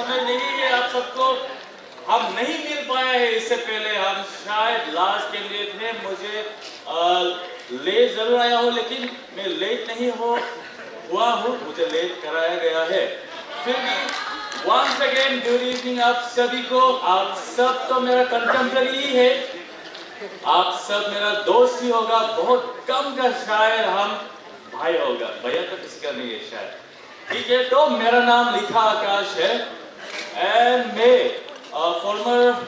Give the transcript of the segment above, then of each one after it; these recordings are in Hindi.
में नहीं है आप सबको, हम नहीं मिल पाया है इससे पहले, हम शायद लास्ट कैंडिडेट थे, मुझे लेट जरूर आया हो लेकिन मैं लेट नहीं हुआ हूँ, मुझे लेट कराया गया है। फिर भी वंस अगेन गुड इवनिंग आप सभी को। आप सब तो मेरा कंटेम्पररी ही है, आप सब मेरा दोस्त ही होगा, बहुत कम का शायद हम भाई होगा, भैया तो किसका नहीं है शायद, ठीक है। तो मेरा नाम लिखा आकाश है एंड मैं farmer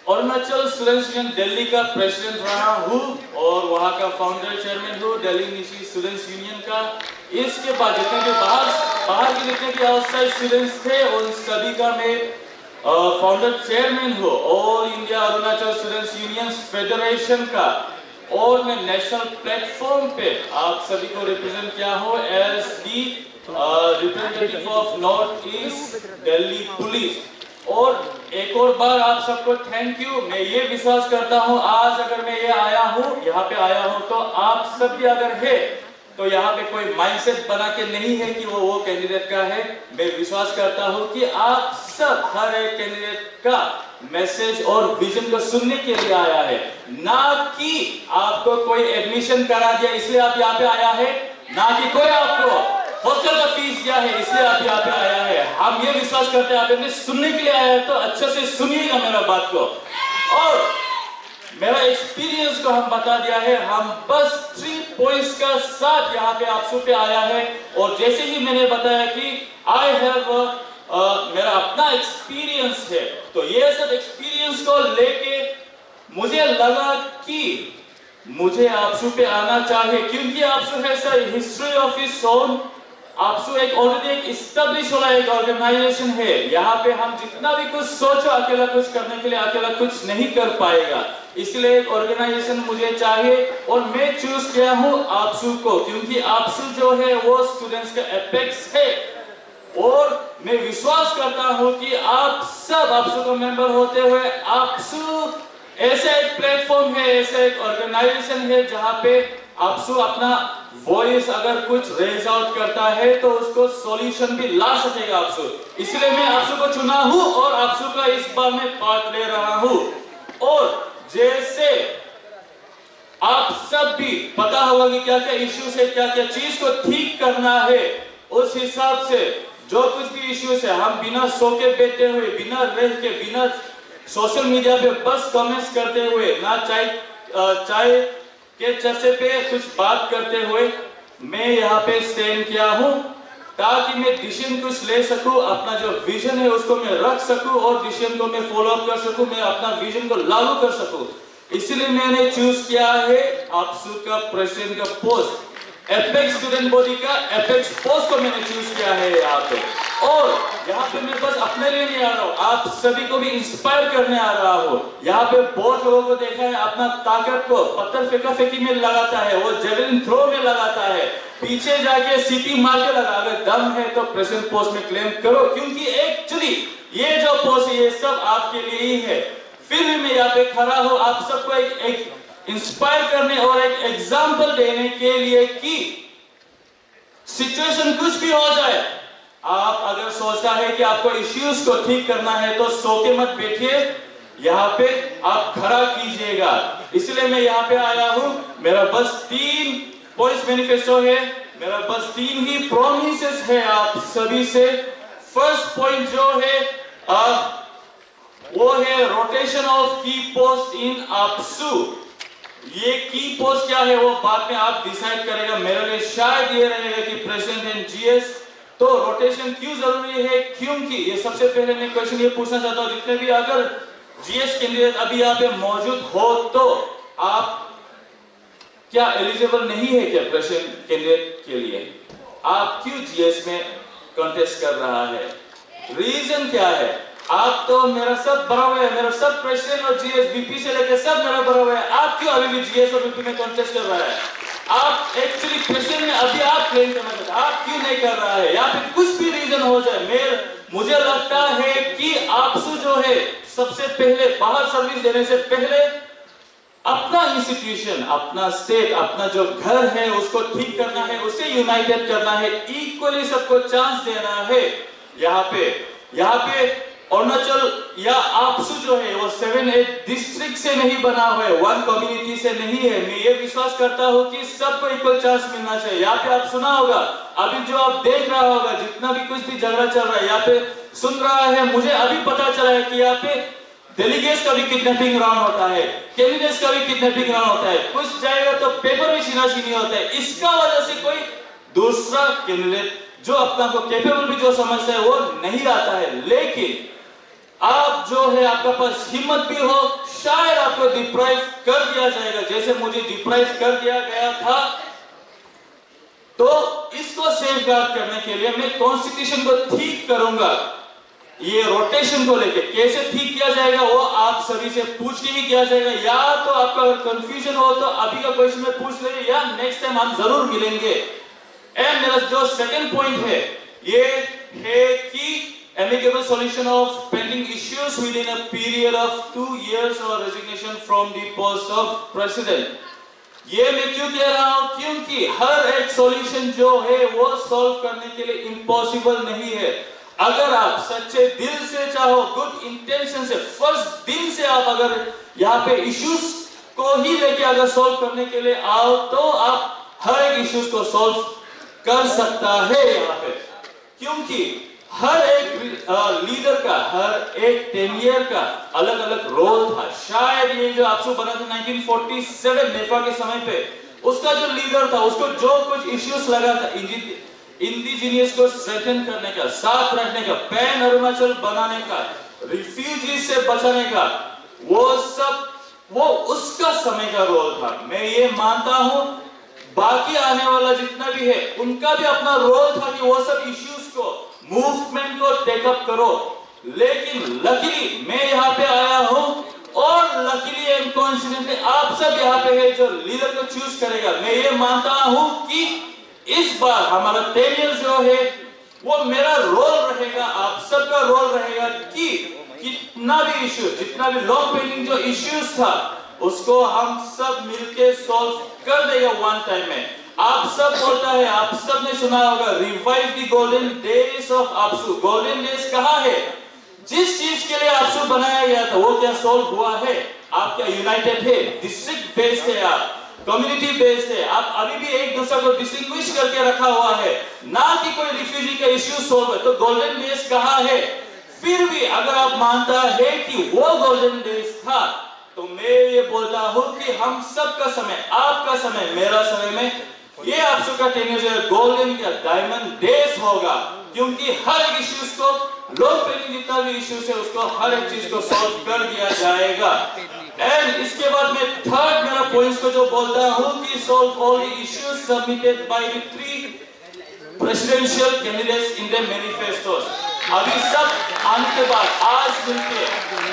Arunachal students union Delhi का प्रेसिडेंट रहा हूँ और वहाँ का फाउंडर चेयरमैन हूँ दिल्ली निशी स्टूडेंट्स यूनियन का। इसके बाद जितने भी बाहर के जितने भी आउटसाइड स्टूडेंट्स थे उन सभी का मैं फाउंडर चेयरमैन हूँ all India Arunachal students union federation का, और मैं नेशनल प्लेटफॉर्म पे आप सभी को रिप्रेजेंट किया हूँ as the representative of north east Delhi police. और एक और बार आप सबको थैंक यू। मैं ये विश्वास करता हूँ आज अगर मैं ये आया हूँ, यहाँ पे आया हूँ, तो आप सब भी अगर है तो यहाँ पे कोई माइंडसेट बना के नहीं है कि वो कैंडिडेट का है। मैं विश्वास करता हूँ कि आप सब हर एक कैंडिडेट का मैसेज और विजन को सुनने के लिए आया है, ना कि आपको कोई एडमिशन करा दिया इसलिए आप यहाँ पे आया है, ना कि कोई आपको हॉस्टल का फीस दिया है इसलिए आप यहाँ पे आया है। हम ये विश्वास करते हैं आप अपने सुनने के लिए आया है तो अच्छे से सुनिएगा मेरा बात को। और मेरा एक्सपीरियंस को हम बता दिया है, हम बस 3 पॉइंट्स का साथ यहाँ पे आप सब पे आया है। और जैसे ही मैंने बताया कि आई हैव मेरा अपना एक्सपीरियंस है, तो ये सब एक्सपीरियंस को लेके मुझे लगा कि मुझे आपसू पे आना चाहिए, क्योंकि आपसू है sir history of its own. आपसू एक ऑलरेडी एक इस्टेब्लिश वाला एक ऑर्गेनाइजेशन है, यहाँ पे हम जितना भी कुछ सोचो अकेला कुछ करने के लिए अकेला कुछ नहीं कर पाएगा, इसलिए एक ऑर्गेनाइजेशन मुझे चाहिए। और मैं चूज किया हूँ आपसू को, क्योंकि आपसू जो है वो स्टूडेंट्स का एपेक्स है। और मैं विश्वास करता हूँ कि आप सब आपसू का मेंबर होते हुए आपसू ऐसा एक प्लेटफॉर्म है, ऐसा एक ऑर्गेनाइजेशन है जहां पे आपसू अपना वॉइस अगर कुछ रेज आउट करता है तो उसको सॉल्यूशन भी ला सकेगा आपसू। इसलिए मैं आपसू को चुना हूं और आपसू का इस बार मैं पार्ट ले रहा हूं। और जैसे आप सब भी पता होगा कि क्या क्या इश्यूज है, क्या क्या चीज को ठीक करना है, उस हिसाब से जो कुछ भी इश्यूज है हम बिना सो के बैठे हुए, बिना रह के, बिना सोशल मीडिया पे बस कमेंट्स करते हुए, ना चाय के चर्चे पे कुछ बात करते हुए मैं यहाँ पे स्टैंड किया हूँ ताकि मैं डिसीजन कुछ ले सकूं, अपना जो विजन है उसको मैं रख सकूं और डिसीजन को मैं फॉलो अप कर सकूं, मैं अपना विजन को लागू कर सकूं। इसलिए मैंने चूज किया है आपसू का प्रेसिडेंट का पोस्ट, एपेक्स स्टूडेंट बॉडी का एपेक्स पोस्ट को मैंने चूज किया है यहाँ पे। और यहाँ पे मैं बस अपने लिए नहीं आ रहा हूँ, आप सभी को भी इंस्पायर करने आ रहा हूँ। यहाँ पे बहुत लोगों को देखा है अपना ताकत को पत्थर फेंका फेंकी में लगाता है, वो जेवलिन थ्रो में लगाता है, पीछे जाके सीटी मार के लगा। अगर दम है तो प्रेसिडेंट पोस्ट में क्लेम करो, क्योंकि एक्चुअली ये जो पोस्ट है ये सब आपके लिए ही है। फिर भी मैं यहाँ पे खड़ा हूँ आप सबको एक इंस्पायर करने और एक एग्जाम्पल देने के लिए कि सिचुएशन कुछ भी हो जाए, आप अगर सोचता है कि आपको इश्यूज को ठीक करना है तो सो के मत बैठिए, यहाँ पे आप खड़ा कीजिएगा। इसलिए मैं यहाँ पे आया हूँ। मेरा बस 3 पॉइंट्स मैनिफेस्टो है, मेरा बस 3 ही प्रॉमिसेस है आप सभी से। फर्स्ट पॉइंट जो है वो है रोटेशन ऑफ की पोस्ट इन आपसू। ये की पोस्ट क्या है वो बाद में आप डिसाइड करेगा, मेरे लिए शायद ये रहेगा कि प्रेसिडेंट एंड जीएस। तो रोटेशन क्यों जरूरी है, क्योंकि ये सबसे पहले मैं क्वेश्चन ये पूछना चाहता हूँ, जितने भी अगर जीएस कैंडिडेट अभी यहाँ पे मौजूद हो तो आप क्या एलिजिबल नहीं है क्या प्रेसिडेंट कैंडिडेट के लिए? आप क्यों जीएस में कॉन्टेस्ट कर रहा है? रीजन क्या है? आप तो मेरा सब बराबर है, मेरा सब प्रेसिडेंट और जीएस बीपी से लेकर सब मेरा बराबर है, आप क्यों अभी भी जीएस और बीपी में कॉन्टेस्ट कर रहा है? आप एक्चुअली प्रेसिडेंट में अभी आप क्लेम करना चाहते हैं, आप क्यों नहीं कर रहा है? या फिर कुछ भी रीजन हो जाए, मुझे लगता है कि आपसे जो है सबसे पहले बाहर सर्विस देने से पहले अपना इंस्टीट्यूशन, अपना स्टेट, अपना जो घर है उसको ठीक करना है, उसे यूनाइटेड करना है, इक्वली सबको चांस देना है। यहाँ पे अरुणाचल या आपसू जो है वो 7-8 डिस्ट्रिक्ट से नहीं बना हुआ है, 1 कम्युनिटी से नहीं है। मैं ये विश्वास करता हूँ कि सबको इक्वल चांस मिलना चाहिए। यहाँ पे आप सुना होगा, अभी जो आप देख रहा होगा, जितना भी कुछ भी झगड़ा चल रहा है यहाँ पे सुन रहा है, मुझे अभी पता चला है कि यहाँ पे डेलीगेट्स का भी किडनैपिंग राउंड होता है, कैंडिडेट्स का भी किडनैपिंग राउंड होता है, कुछ जाएगा तो पेपर में छीना-छीनी होता है। इसका वजह से कोई दूसरा कैंडिडेट जो अपना को कैपेबल भी जो समझता है वो नहीं आता है। लेकिन आप जो है आपका पास हिम्मत भी हो, शायद आपको डिप्राइव कर दिया जाएगा जैसे मुझे डिप्राइव कर दिया गया था। तो इसको सेफगार्ड करने के लिए मैं कॉन्स्टिट्यूशन को ठीक करूंगा। ये रोटेशन को लेके कैसे ठीक किया जाएगा वो आप सभी से पूछ के ही किया जाएगा, या तो आपका अगर कंफ्यूजन हो तो अभी का क्वेश्चन में पूछ ले, या नेक्स्ट टाइम हम जरूर मिलेंगे। एंड मेरा जो सेकंड पॉइंट है ये है कि amicable solution of pending issues within a period of 2 years or resignation from the post of president। ये मैं क्यों कह रहा हूं, क्योंकि हर एक सॉल्यूशन जो है वो सॉल्व करने के लिए इम्पॉसिबल नहीं है। अगर आप सच्चे दिल से चाहो, गुड इंटेंशन से, फर्स्ट दिन से आप अगर यहाँ पे इश्यूज को ही लेके अगर सॉल्व करने के लिए आओ तो आप हर एक इश्यूज को सॉल्व कर सकता है यहाँ पे। क्योंकि हर एक लीडर का, हर एक टेनियर का अलग अलग रोल था। शायद ये जो आपसू बना था 1947 नेफा के समय पे, उसका जो लीडर था उसको जो कुछ इश्यूज लगा था इंडिजिनियस को स्ट्रेंथन करने का, साथ रखने का, पैन अरुणाचल बनाने का, रिफ्यूजीज से बचाने का, वो सब वो उसका समय का रोल था। मैं ये मानता हूं बाकी आने वाला जितना भी है उनका भी अपना रोल था कि वो सब इश्यूज को, मूवमेंट को टेकअप करो। लेकिन लकीली मैं यहाँ पे आया हूँ और लकीली एंड कोइंसिडेंटली आप सब यहाँ पे है जो लीडर को चूज करेगा। मैं ये मानता हूँ कि इस बार हमारा टेनियर जो है वो मेरा रोल रहेगा, आप सबका रोल रहेगा कि कितना भी इश्यूज, जितना भी लॉन्ग पेंडिंग जो इश्यूज था उसको हम सब मिलके सॉल्व कर देगा वन टाइम में। आप सब बोलता है, आप सब ने सुना होगा, revive the golden days of AAPSU. Golden days कहाँ है? जिस चीज के लिए आपसू बनाया गया था वो क्या सॉल्व हुआ है? आप क्या यूनाइटेड है? डिस्ट्रिक्ट बेस्ड है, आप कम्युनिटी बेस्ड है, आप अभी भी एक दूसरे को डिस्टिंग्विश करके रखा हुआ है, ना कि कोई रिफ्यूजी का इश्यू सॉल्व है। तो गोल्डन डेज कहाँ है? फिर भी अगर आप मानता है कि वो गोल्डन डेज था तो मैं ये बोलता हूँ कि हम सबका समय, आपका समय, मेरा समय में ये आपसू का टेनियर गोल्डन या डायमंड डेज होगा। क्योंकि हर एक इश्यूज को, लॉन्ग पेंडिंग जितना भी इश्यूज है उसको हर एक चीज को सॉल्व कर दिया जाएगा। एंड इसके बाद मैं थर्ड मेरा पॉइंट्स को जो बोलता हूँ कि solve all the issues submitted by the 3 presidential candidates in the manifestos. अभी सब आने के बाद आज मिलके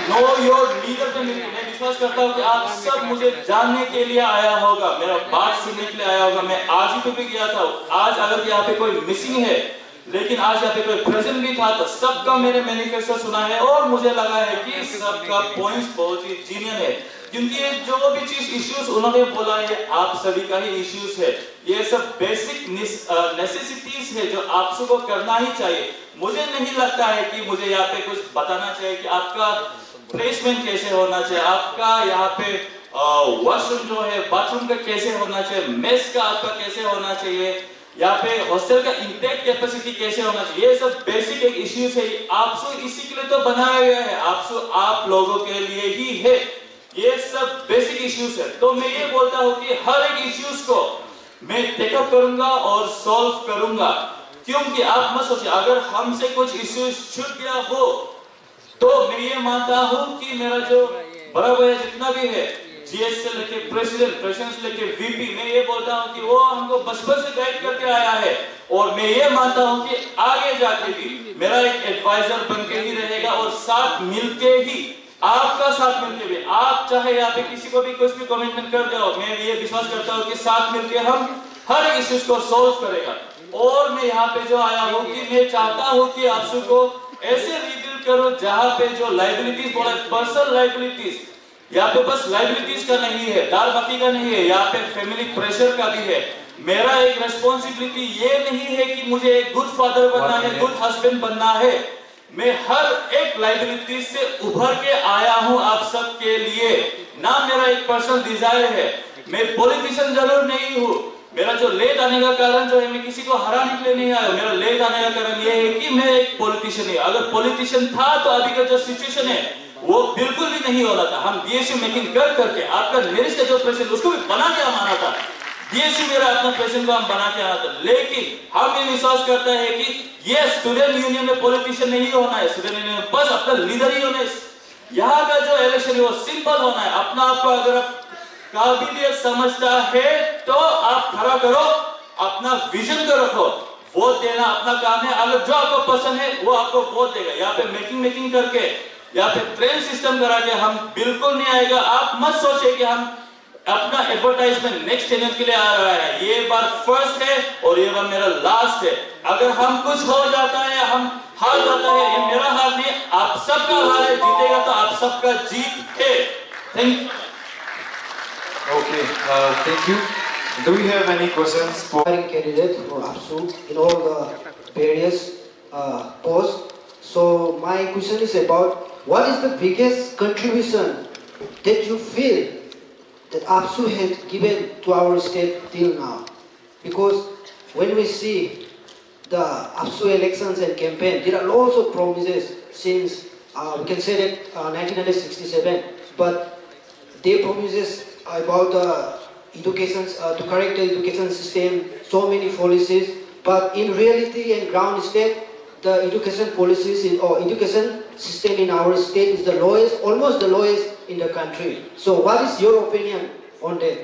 नो योर लीडर पे मिलके मैं विश्वास करता हूँ कि आप सब मुझे जानने के लिए आया होगा, मेरा बात सुनने के लिए आया होगा। मैं आज ही पे गया था, आज अगर यहाँ पे कोई मिसिंग है लेकिन आज यहाँ पे कोई प्रेजेंट भी था तो सबका मैंने मैनिफेस्टो सुना है और मुझे लगा है कि सबका पॉइंट्स बहुत ही जीनियन है। क्योंकि ये जो भी चीज इश्यूज उन्होंने बोला है आप सभी का ही इश्यूज है, ये सब बेसिक नेसेसिटीज है जो आप सबको करना ही चाहिए। मुझे नहीं लगता है कि मुझे यहाँ पे कुछ बताना चाहिए कि आपका प्लेसमेंट कैसे होना चाहिए, आपका यहाँ पे वॉशरूम जो है बाथरूम का कैसे होना चाहिए, मेस का आपका कैसे होना चाहिए, यहाँ पे हॉस्टल का इंटेक कैपेसिटी कैसे होना चाहिए। ये सब बेसिक एक इश्यूज है, आपसो इसी के लिए तो बनाया गया है, आपसो आप लोगों के लिए ही है। ये सब बेसिक इश्यूज है। तो मैं ये बोलता हूँ कि हर एक इश्यूज को मैं टेकअप करूंगा और सॉल्व करूंगा। क्योंकि आप मत सोचिए अगर हमसे कुछ इश्यूज छूट गया हो तो मैं ये मानता हूँ कि मेरा जो बड़ा भैया जितना भी है, जीएस से लेके प्रेसिडेंट से लेके वीपी, मैं ये बोलता हूँ कि वो हमको बचपन से गाइड करके आया है और मैं ये मानता हूँ कि आगे जाके भी मेरा एक एडवाइजर बन के ही रहेगा और साथ मिलके ही, आपका साथ मिलके भी, आप चाहे यहाँ पे किसी को भी कुछ भी कमिटमेंट कर जाओ, मैं ये विश्वास करता हूँ कि साथ मिलके हम हर एक इश्यूज को सॉल्व करेगा। और मैं यहाँ पे जो आया हूँ कि मैं चाहता हूँ कि आप सबको ऐसे रिबिल्ड करो जहाँ पे जो लाइबिलिटीज बोला, पर्सनल लाइबिलिटीज, यहाँ पे बस लाइबिलिटीज का नहीं है, दाल बाकी का नहीं है, यहाँ पे फैमिली प्रेशर का भी है। मेरा एक रेस्पॉन्सिबिलिटी ये नहीं है कि मुझे एक गुड फादर बनना है, गुड हस्बैंड बनना है। मैं हर एक लाइबिलिटी से उभर के आया हूं आप सब के लिए। ना मेरा एक पर्सनल डिजायर है, मैं पॉलिटिशियन जरूर नहीं हूं। मेरा जो लेट आने का कारण जो है, मैं किसी को हराने के लिए नहीं आया। मेरा लेट आने का कारण ये है कि मैं एक पॉलिटिशियन नहीं। अगर पॉलिटिशियन था तो अभी का जो सिचुएशन है वो बिल्कुल भी नहीं होना था। हम बीएसयू मेकिंग कर करके आपका मेरिट का जो प्रेसिडेंट उसको भी बना के आना था। बीएसयू मेरा अपना प्रेसिडेंट को हम बना के आना था। लेकिन हम ये विश्वास करते हैं कि ये स्टूडेंट यूनियन में पॉलिटिशियन नहीं होना है, स्टूडेंट यूनियन में बस अपना लीडर ही होना है। यहाँ का जो इलेक्शन है वो सिंपल होना है। अपना आपको अगर आप काबिलियत समझता है तो आप खड़ा करो, अपना विजन को रखो, वोट देना अपना काम है। अगर जो आपको पसंद है वो आपको वोट देगा। यहाँ पे मेकिंग करके, यहाँ पे ट्रेन सिस्टम करा के हम बिल्कुल नहीं आएगा। आप मत सोचिए कि हम अपना एडवर्टाइजमेंट नेक्स्ट चैनल के लिए आ रहा है। ये बार फर्स्ट है और ये बार मेरा लास्ट है। अगर हम कुछ हो जाता है, हम हार जाता है, ये मेरा हार नहीं, आप सबका हार है। जीतेगा तो आप सबका जीत है। Thank you. Okay, thank you. Do we have any questions for candidate for APSU in all the various posts? So my question is about what is the biggest contribution that you feel that APSU has given to our state till now? Because when we see the APSU elections and campaign, there are lots of promises since we can say that 1967, but they promises about the education, to correct the education system, so many policies, but in reality and ground state, the education policies or education system in our state is the lowest, almost the lowest in the country. So what is your opinion on that?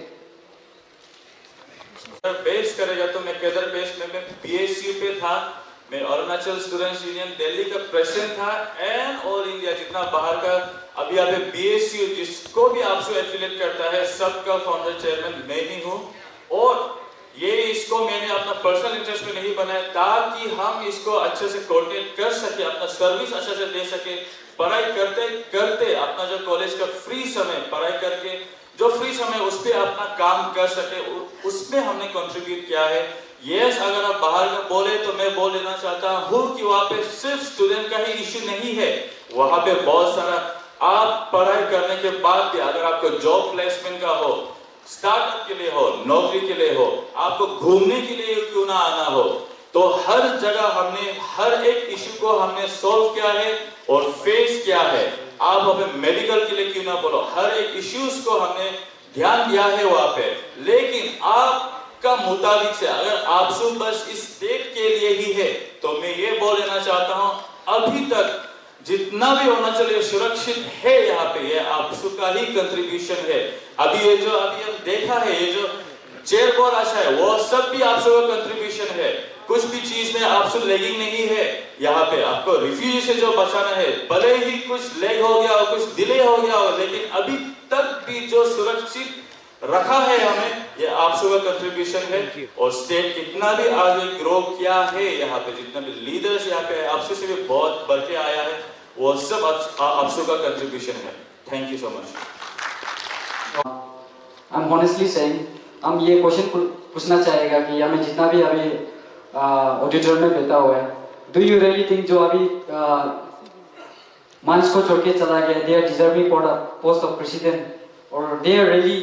पेश करेगा तो मैं किधर पेश मैं बीएसयू पे था, मैं अरुणाचल स्टूडेंट्स यूनियन दिल्ली का प्रेसिडेंट था एंड ऑल इंडिया जितना बाहर का अभी यहाँ पे बीएसयू जिसको भी आपसे एफिलिएट करता है सबका फाउंडर चेयरमैन मैं ही हूँ। और ये इसको मैंने अपना पर्सनल इंटरेस्ट में नहीं बनाया ताकि हम इसको अच्छे से कोऑर्डिनेट कर सके, अपना सर्विस अच्छे से दे सके। पढ़ाई करते करते अपना जो कॉलेज का फ्री समय पढ़ाई करके जो फ्री समय उस पर अपना काम कर सके, उसमें हमने कंट्रीब्यूट किया है। यस, अगर आप बाहर का बोले तो मैं बोल लेना चाहता हूँ कि वहाँ पे सिर्फ स्टूडेंट का ही इश्यू नहीं है, वहाँ पे बहुत सारा आप पढ़ाई करने के बाद भी अगर आपको जॉब प्लेसमेंट का हो, स्टार्टअप के लिए हो, नौकरी के लिए हो, आपको घूमने के लिए क्यों ना आना हो, तो हर जगह हमने हर एक इश्यू को हमने सॉल्व किया है और फेस किया है। आप हमें मेडिकल के लिए क्यों ना बोलो, हर एक इश्यूज को हमने ध्यान दिया है वहाँ पे। लेकिन आपका मुताबिक से अगर आपसू बस इस स्टेट के लिए ही है तो मैं ये बोल लेना चाहता हूँ अभी तक जितना भी होना चाहिए सुरक्षित है यहाँ पे, ये आपसू का ही कंट्रीब्यूशन है। अभी ये जो अभी हम देखा है, ये जो चेयर बहुत अच्छा है, वो सब भी आपसू का कंट्रीब्यूशन है। कुछ भी चीज में आपसे लैगिंग नहीं है। यहाँ पे आपको रिफ्यूजी से जो बचाना है, भले ही कुछ लेग हो गया हो, कुछ डिले हो गया हो, लेकिन अभी तक भी जो सुरक्षित रखा है हमें, ये आपसू का कंट्रीब्यूशन है। और स्टेट कितना भी आगे ग्रो किया है, यहाँ पे जितना भी लीडर्स यहाँ पे आपसू से भी बहुत बढ़ के आया है, वो सब आपसू का कंट्रीब्यूशन है। Thank you so much. I'm honestly saying, हम ये क्वेश्चन पूछना चाहेगा कि हमें जितना भी अभी ऑडिटोरियम में बैठा हुआ है, डू यू रियली थिंक जो अभी मंच को छोड़ के चला गया, they are deserving for the post of president और they are really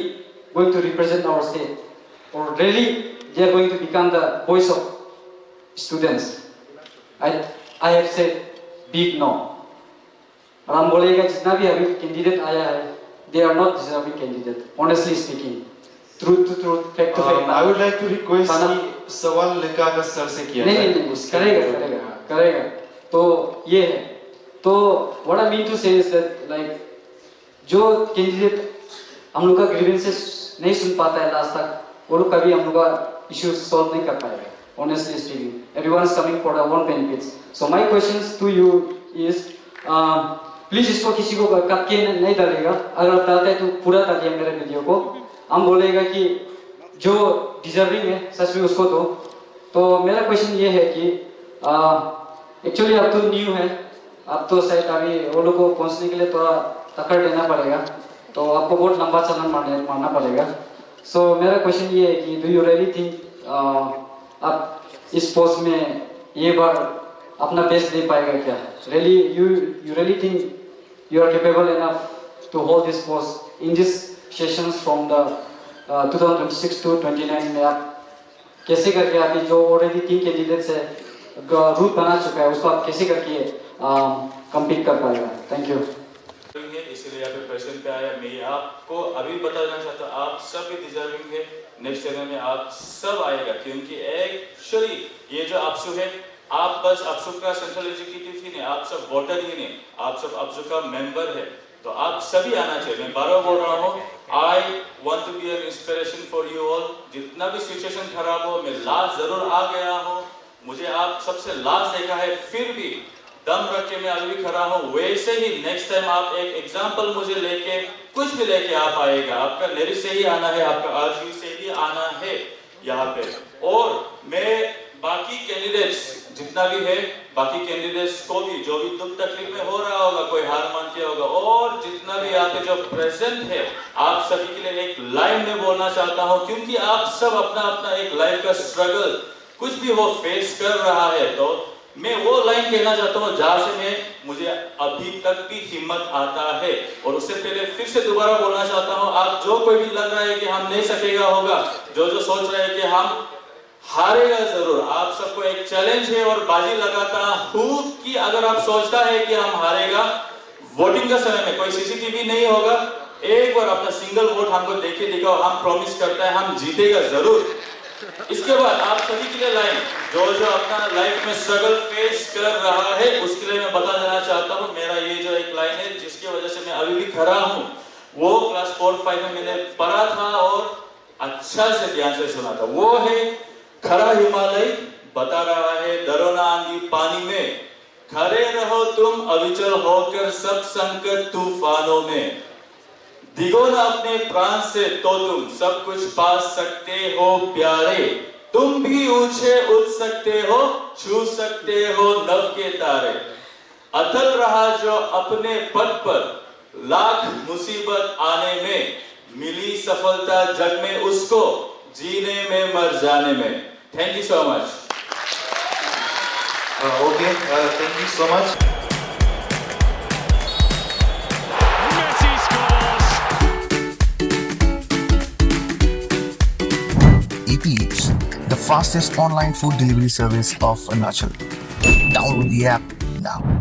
going to represent our state और really they are going to become the voice of students? I have said big no. और हम बोलेगा जितना भी अभी कैंडिडेट आया है, they are not deserving candidate, honestly speaking, truth to truth, fact to fact। I would like to request कि सवाल लेकर सर से किया जाए। नहीं, करेगा। तो ये है, तो what I mean to say is that like जो कैंडिडेट हम लोग का ग्रीवेंसेस नहीं सुन पाता है लास्ट तक, वो लोग कभी हम लोग का इश्यूज सॉल्व नहीं कर पाएगा। Honestly speaking, everyone is coming for their own benefits. So my questions to you is please इसको किसी को कट के नहीं डालेगा, अगर आप डालते हैं तो पूरा डालिए मेरे वीडियो को। हम बोलेगा कि जो डिजर्विंग है सच में उसको दो। तो मेरा क्वेश्चन ये है कि एक्चुअली आप तो न्यू है, आप तो शायद अभी वो लोग को पहुंचने के लिए थोड़ा टक्कर देना पड़ेगा, तो आपको बहुत लंबा चलन मारना पड़ेगा। सो मेरा क्वेश्चन ये है कि डू यू रियली थिंक आप इस पोस्ट में ये बार अपना बेस्ट दे पाएगा क्या? Really you really think you are capable enough to hold this post in this sessions from the 2026 to 29 में आप कैसे करके अभी जो ऑलरेडी 3 कैंडिडेट्स है रूट बना चुका है उसको आप कैसे करके कम्पीट कर पाएगा? Thank you. इसलिए यहाँ पे प्रेजेंट पे आया। मैं आपको अभी बताना चाहता हूँ आप सब भी डिजर्विंग है, नेक्स्ट ईयर में आप सब आएगा, क्योंकि एक्चुअली ये जो आपसू है, आप बस आपसू का सेंट्रल एग्जीक्यूटिव ही नहीं, आप सब वोटर ही नहीं, आप सब आपसू का मेंबर है, तो आप सभी आना चाहिए। मैं बार बार बोल रहा हूँ, I want to be an inspiration for you all. जितना भी सिचुएशन खराब हो, मैं लास्ट जरूर आ गया हूँ, मुझे आप सबसे लास्ट देखा है, फिर भी दम रख के मैं अभी भी खड़ा हूँ। वैसे ही नेक्स्ट टाइम आप एक एग्जाम्पल मुझे लेके कुछ भी लेके आप आएगा, आपका नेरी से ही आना है, आपका आरजी से ही आना है यहाँ पे। और मैं बाकी कैंडिडेट्स जितना भी है, बाकी कैंडिडेट्स को भी जो भी दुख तकलीफ में हो रहा होगा, कोई हार मान किया होगा, और जितना भी यहाँ पे जो प्रेजेंट है, आप सभी के लिए एक लाइन में बोलना चाहता हूँ, क्योंकि आप सब अपना अपना एक लाइफ का स्ट्रगल कुछ भी वो फेस कर रहा है, तो मैं वो लाइन कहना चाहता हूँ जहाँ से मुझे अभी तक भी हिम्मत आता है। और उससे पहले फिर से दोबारा बोलना चाहता हूँ, आप जो कोई भी लग रहा है कि हम नहीं सकेगा होगा, जो सोच रहे हैं कि हम हारेगा जरूर, आप सबको एक चैलेंज है और बाजी लगाता हूँ कि अगर आप सोचता है कि हम हारेगा, वोटिंग का समय में कोई सीसीटीवी नहीं होगा, एक बार अपना सिंगल वोट हमको देखे दिखाओ, हम प्रॉमिस करता है हम जीतेगा जरूर। इसके बाद आप सभी के लिए लाइन, जो अपना लाइफ में स्ट्रगल फेस कर रहा है, उसके लिए मैं बता देना चाहता हूँ, मेरा ये जो एक लाइन है जिसकी वजह से मैं अभी भी खड़ा हूँ, वो क्लास 4-5 में मैंने पढ़ा था और अच्छा से ध्यान से सुना था। वो है, खड़ा हिमालय बता रहा है, डरो ना आंधी पानी में, खड़े रहो तुम अविचल होकर सब संकट तूफानों में, दिगो ना अपने प्राण से तो तुम सब कुछ पा सकते हो प्यारे, तुम भी ऊंचे उठ सकते हो, छू सकते हो नव के तारे, अथल रहा जो अपने पद पर, लाख मुसीबत आने में, मिली सफलता जग में उसको, जीने में मर जाने में। Thank you so much. Okay, thank you so much. Messi scores! Eats, the fastest online food delivery service of Arunachal. Download the app now.